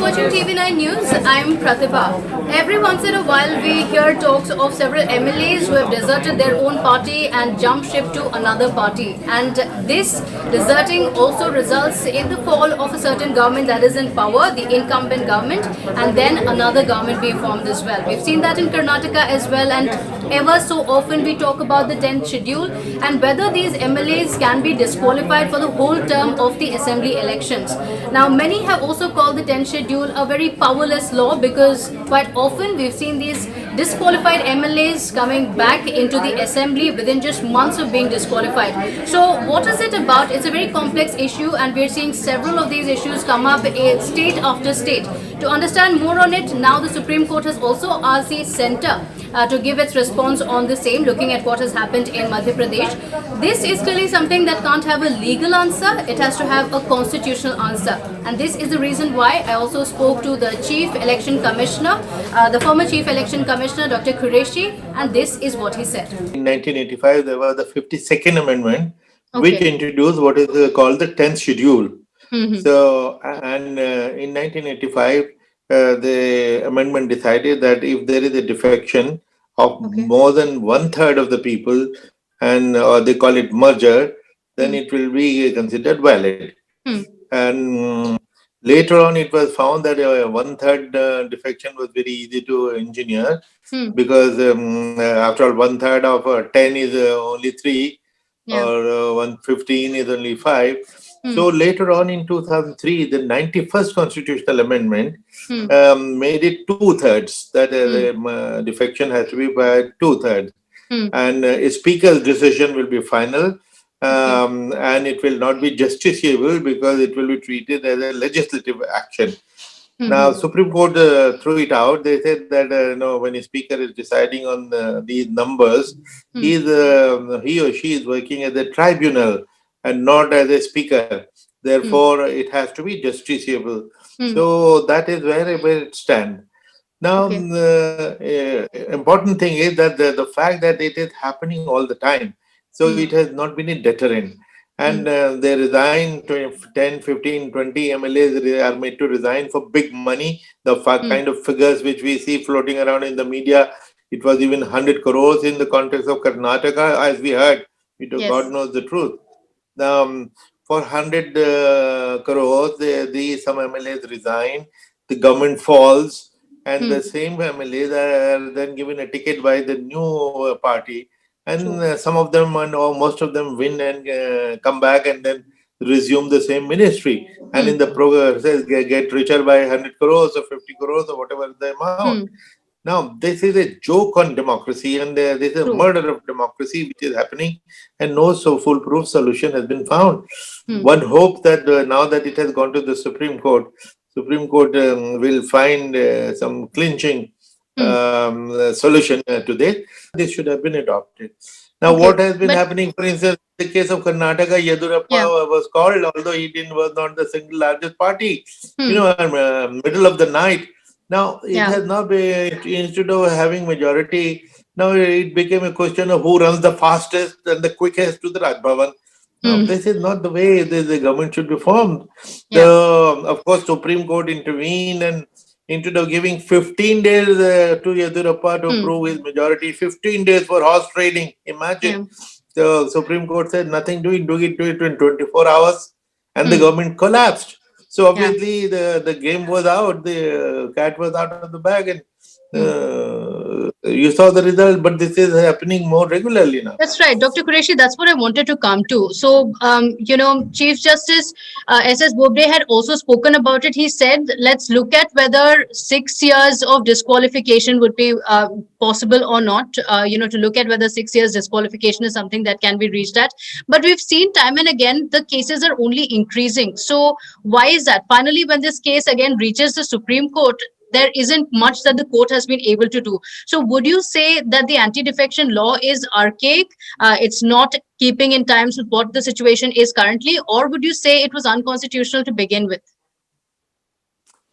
watching TV9 News. I'm Pratibha. Every once in a while, we hear talks of several MLAs who have deserted their own party and jumped ship to another party. And this deserting also results in the fall of a certain government that is in power, the incumbent government, and then another government being formed as well. We've seen that in Karnataka as well, and ever so often we talk about the 10th schedule and whether these MLAs can be disqualified for the whole term of the assembly elections. Now, many have also called the 10th schedule a very powerless law because quite often we've seen these disqualified MLAs coming back into the assembly within just months of being disqualified. So what is it about? It's a very complex issue and we're seeing several of these issues come up in state after state. To understand more on it, now the Supreme Court has also asked the centre to give its response on the same, looking at what has happened in Madhya Pradesh. This is clearly something that can't have a legal answer, it has to have a constitutional answer. And this is the reason why I also spoke to the Chief Election Commissioner, the former Chief Election Commissioner, Dr. Quraishi, and this is what he said. In 1985, there was the 52nd Amendment, which introduced what is called the 10th schedule. So, and in 1985, the amendment decided that if there is a defection of more than 1/3 of the people, and or they call it merger, then it will be considered valid. And later on, it was found that 1/3 defection was very easy to engineer because after all, 1/3 of 10 is only 3, or 115 is only 5. So later on in 2003, the 91st Constitutional Amendment made it 2/3, that the defection has to be by 2/3. And a speaker's decision will be final, and it will not be justiciable because it will be treated as a legislative action. Now, Supreme Court threw it out. They said that when a speaker is deciding on these numbers, he or she is working as a tribunal and not as a speaker. Therefore, it has to be justiciable. So that is where it stands. Now, important thing is that the fact that it is happening all the time, so it has not been a deterrent. And they resign, 10, 15, 20 MLAs are made to resign for big money. The kind of figures which we see floating around in the media, it was even 100 crores in the context of Karnataka, as we heard. God knows the truth. For 100 crores, some MLAs resign, the government falls, and the same MLAs are then given a ticket by the new party. And some of them, or most of them, win and come back and then resume the same ministry. And in the process, get richer by 100 crores or 50 crores or whatever the amount. Now, this is a joke on democracy, and this is a murder of democracy which is happening, and no foolproof solution has been found. One hopes that now that it has gone to the Supreme Court will find some clinching solution to this. This should have been adopted. Now, what has been happening, for instance, in the case of Karnataka, Yedurappa was called, although he was not the single largest party, middle of the night. Now, it has now been, instead of having majority, now it became a question of who runs the fastest and the quickest to the Raj Bhavan. Now, this is not the way the government should be formed. Of course, Supreme Court intervened, and instead of giving 15 days to Yedurappa to prove his majority, 15 days for horse trading. Imagine. The Supreme Court said nothing doing, do it in 24 hours, and the government collapsed. So obviously the game was out, the cat was out of the bag, and you saw the result, but this is happening more regularly now. That's right, Dr. Quraishi, that's what I wanted to come to. So, Chief Justice S.S. Bobde had also spoken about it. He said, let's look at whether 6 years of disqualification would be possible or not, to look at whether 6 years disqualification is something that can be reached at. But we've seen time and again, the cases are only increasing. So why is that? Finally, when this case again reaches the Supreme Court, there isn't much that the court has been able to do. So would you say that the anti-defection law is archaic? It's not keeping in times with what the situation is currently, or would you say it was unconstitutional to begin with?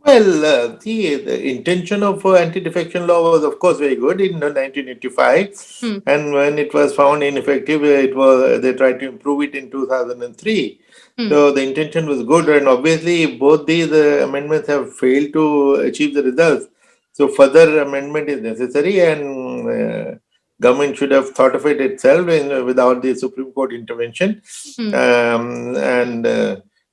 Well, the intention of anti-defection law was, of course, very good in 1985, and when it was found ineffective, they tried to improve it in 2003. So the intention was good, and obviously both these amendments have failed to achieve the results. So further amendment is necessary, and government should have thought of it itself without the Supreme Court intervention. And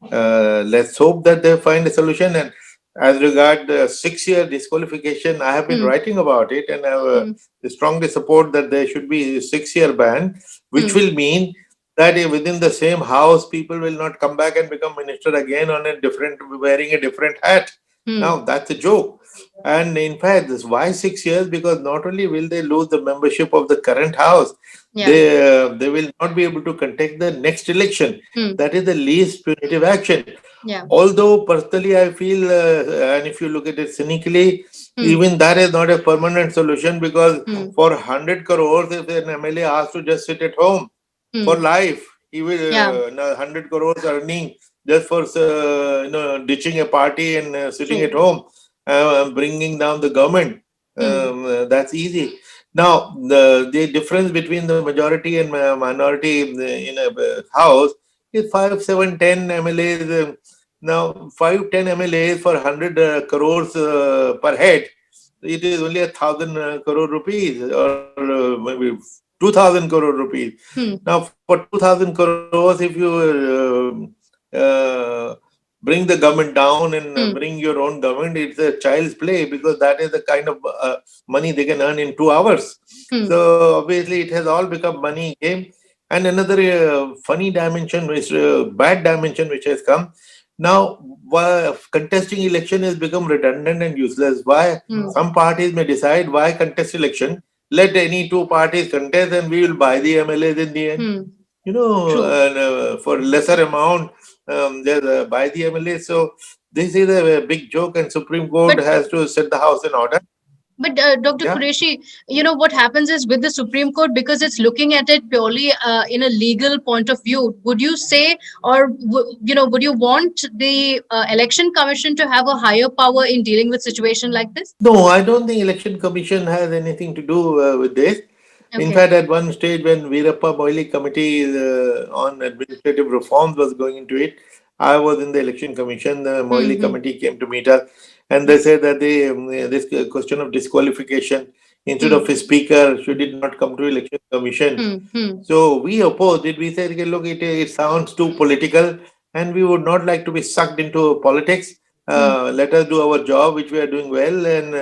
let's hope that they find a solution. And as regard 6-year disqualification, I have been writing about it, and I strongly support that there should be a 6-year ban, which will mean that within the same house, people will not come back and become minister again on wearing a different hat. Now that's a joke. And in fact, why 6 years? Because not only will they lose the membership of the current house, they will not be able to contest the next election. That is the least punitive action. Although personally I feel, and if you look at it cynically, even that is not a permanent solution, because for 100 crores, if an MLA asks to just sit at home for life, he will 100 crores earning just for ditching a party and sitting at home, bringing down the government. That's easy. Now, the difference between the majority and minority in a house is 5, 7, 10 MLAs. Now, 5, 10 MLAs for 100 crores per head, it is only 1,000 crore rupees, or maybe 2,000 crore rupees. Now, for 2,000 crores, if you bring the government down and bring your own government, it's a child's play, because that is the kind of money they can earn in 2 hours. So obviously it has all become money game. And another funny dimension, bad dimension which has come. Now, contesting election has become redundant and useless. Why? Some parties may decide, why contest election? Let any 2 parties contest and we will buy the MLAs in the end. And for lesser amount, buy the MLAs. So this is a big joke, and Supreme Court has to set the house in order. But Dr. Quraishi, what happens is with the Supreme Court, because it's looking at it purely in a legal point of view, would you say, or would you want the Election Commission to have a higher power in dealing with situation like this? No, I don't think Election Commission has anything to do with this. In fact, at one stage when Veerappa Moily Committee on Administrative Reforms was going into it, I was in the Election Commission. The Moily Committee came to meet us, and they said that this question of disqualification, instead of a speaker, should it not come to Election Commission? So we opposed it. We said, look, it sounds too political, and we would not like to be sucked into politics. Let us do our job, which we are doing well, and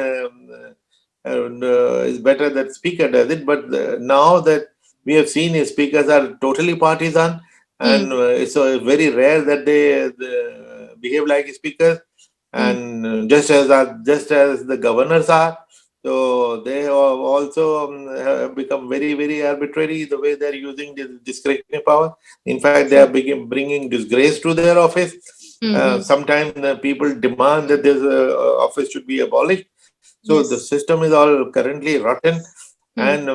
it's better that speaker does it. But now that we have seen speakers are totally partisan, and it's very rare that they behave like speakers, and just as the governors are. So they have also become very, very arbitrary the way they're using this discretionary power. In fact, they are bringing disgrace to their office. Sometimes people demand that this office should be abolished. So the system is all currently rotten, and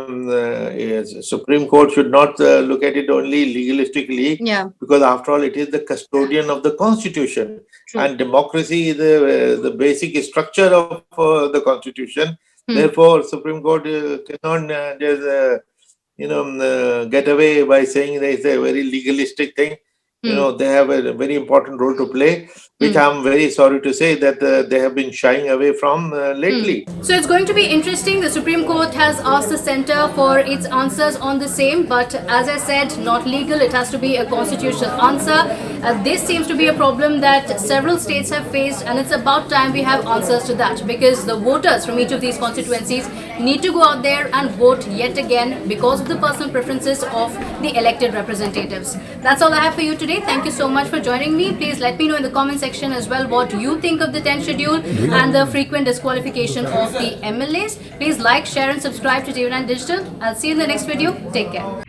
Supreme Court should not look at it only legalistically, because after all, it is the custodian of the Constitution, and democracy is the basic structure of the Constitution. Therefore, Supreme Court cannot just get away by saying there is a very legalistic thing. They have a very important role to play, which I'm very sorry to say that they have been shying away from lately. So it's going to be interesting. The Supreme Court has asked the centre for its answers on the same, but as I said, not legal. It has to be a constitutional answer. This seems to be a problem that several states have faced, and it's about time we have answers to that, because the voters from each of these constituencies need to go out there and vote yet again because of the personal preferences of the elected representatives. That's all I have for you today. Thank you so much for joining me. Please let me know in the comment section as well what you think of the 10th schedule and the frequent disqualification of the MLAs. Please like, share and subscribe to TV9 Digital. I'll see you in the next video. Take care.